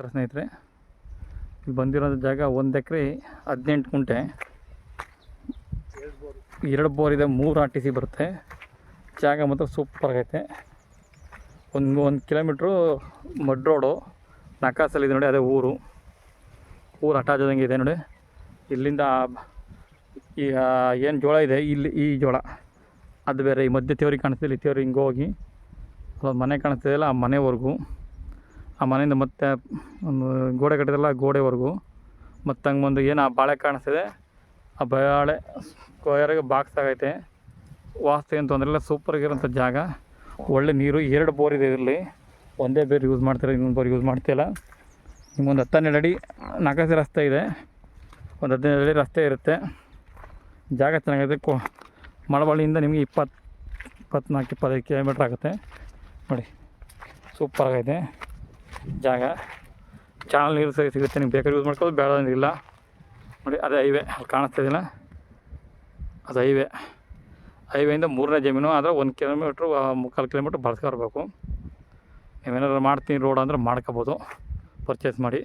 ಸ್ನೇಹಿತರೆ, ಇಲ್ಲಿ ಬಂದಿರೋ ಜಾಗ 1 ಎಕರೆ 18 ಗುಂಟೆ, 2 ಬೋರ್ ಇದೆ, 3 RTC ಬರುತ್ತೆ. ಜಾಗ ಮಾತ್ರ ಸೂಪರ್ ಆಗೈತೆ. ಒಂದು ಕಿಲೋಮೀಟ್ರು ಮಡ್ ರೋಡು, ನಕಾಸಲ್ಲಿದೆ ನೋಡಿ, ಅದೇ ಊರು ಅಟಾಜದಂಗೆ ಇದೆ ನೋಡಿ. ಇಲ್ಲಿಂದ ಈಗ ಏನು ಜೋಳ ಇದೆ, ಇಲ್ಲಿ ಈ ಜೋಳ ಅದು ಬೇರೆ. ಈ ಮಧ್ಯೆ ತೇವ್ರಿಗೆ ಕಾಣಿಸ್ತಿದೆ, ಇಲ್ಲಿ ತೇವ್ರಿಗೆ ಹಿಂಗೆ ಹೋಗಿ ಅಲ್ಲೊಂದು ಮನೆ ಕಾಣಿಸ್ತಿದೆಯಲ್ಲ, ಆ ಮನೆವರೆಗೂ, ಆ ಮನೆಯಿಂದ ಮತ್ತೆ ಒಂದು ಗೋಡೆ ಕಟ್ಟಿದಲ್ಲ, ಗೋಡೆವರೆಗೂ, ಮತ್ತು ಹಂಗೆ ಒಂದು ಏನು ಆ ಬಾಳೆ ಕಾಣಿಸ್ತಿದೆ, ಆ ಬಾಳೆ ಸ್ಕ್ವೇರಾಗಿ ಬಾಕ್ಸ್ ಆಗೈತೆ. ವಾಸ್ತು ಏನು ತೊಂದರೆ ಇಲ್ಲ, ಸೂಪರಾಗಿರೋಂಥ ಜಾಗ. ಒಳ್ಳೆ ನೀರು. 2 ಬೋರ್ ಇದೆ ಇದರಲ್ಲಿ. ಒಂದೇ ಬೋರ್ ಯೂಸ್ ಮಾಡ್ತಾರೆ, ಇನ್ನೊಂದು ಬೋರ್ ಯೂಸ್ ಮಾಡ್ತಿಲ್ಲ. ನಿಮ್ಮೊಂದು 10-12 ಅಡಿ ನಕಾಸೆ ರಸ್ತೆ ಇದೆ, ಒಂದು 15 ಅಡಿ ರಸ್ತೆ ಇರುತ್ತೆ. ಜಾಗ ಚೆನ್ನಾಗಿದೆ. ಮಳವಳ್ಳಿಯಿಂದ ನಿಮಗೆ 24-25 ಕಿಲೋಮೀಟ್ರ್ ಆಗುತ್ತೆ ನೋಡಿ. ಸೂಪರಾಗೈತೆ ಜಾಗ. ಚಾನಲ್ ನೀರು ಸರಿ ಸಿಗುತ್ತೆ, ನಿಮ್ಗೆ ಬೇಕಾದ್ರೆ ಯೂಸ್ ಮಾಡ್ಕೋದು, ಬೇಡ ಇಲ್ಲ ನೋಡಿ. ಅದೇ ಹೈವೇ ಅಲ್ಲಿ ಕಾಣಿಸ್ತಿದಿಲ್ಲ, ಅದು ಹೈವೇಯಿಂದ 3ನೇ ಜಮೀನು. ಆದರೆ 1 ಕಿಲೋಮೀಟ್ರು 3/4 ಕಿಲೋಮೀಟ್ರ್ ಬಳಸ್ಕೊರ್ಬೇಕು. ನೀವೇನಾದ್ರು ಮಾಡ್ತೀನಿ ರೋಡ್ ಅಂದರೆ ಮಾಡ್ಕೋಬೋದು, ಪರ್ಚೇಸ್ ಮಾಡಿ.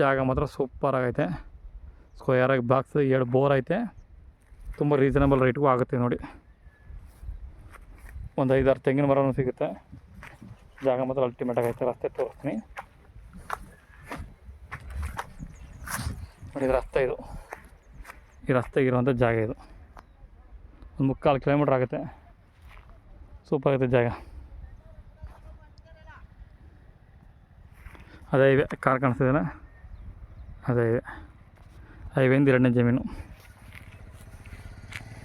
ಜಾಗ ಮಾತ್ರ ಸೂಪರಾಗೈತೆ. ಸ್ಕ್ವೇರಾಗಿ ಬಾಕ್ಸ್, 2 ಬೋರ್ ಐತೆ. ತುಂಬ ರೀಸನಬಲ್ ರೇಟ್ಗೂ ಆಗುತ್ತೆ ನೋಡಿ. ಒಂದು 5-6 ತೆಂಗಿನ ಮರನೂ ಸಿಗುತ್ತೆ. ಜಾಗ ಮಾತ್ರ ಅಲ್ಟಿಮೇಟ್ ಆಗೈತೆ. ರಸ್ತೆ ತೋರಿಸ್ತೀನಿ ನೋಡಿ. ರಸ್ತೆ ಇದು, ಈ ರಸ್ತೆಗಿರುವಂಥ ಜಾಗ ಇದು. ಒಂದು 3/4 ಕಿಲೋಮೀಟ್ರ್ ಆಗುತ್ತೆ. ಸೂಪರ್ ಆಗೈತೆ ಜಾಗ. ಅದೇ ಹೈವೇ ಕಾರ್ ಕಾಣಿಸ್ತಿದೆಯಲ್ಲ, ಅದೇ ಹೈವೇಯಿಂದ 2ನೇ ಜಮೀನು.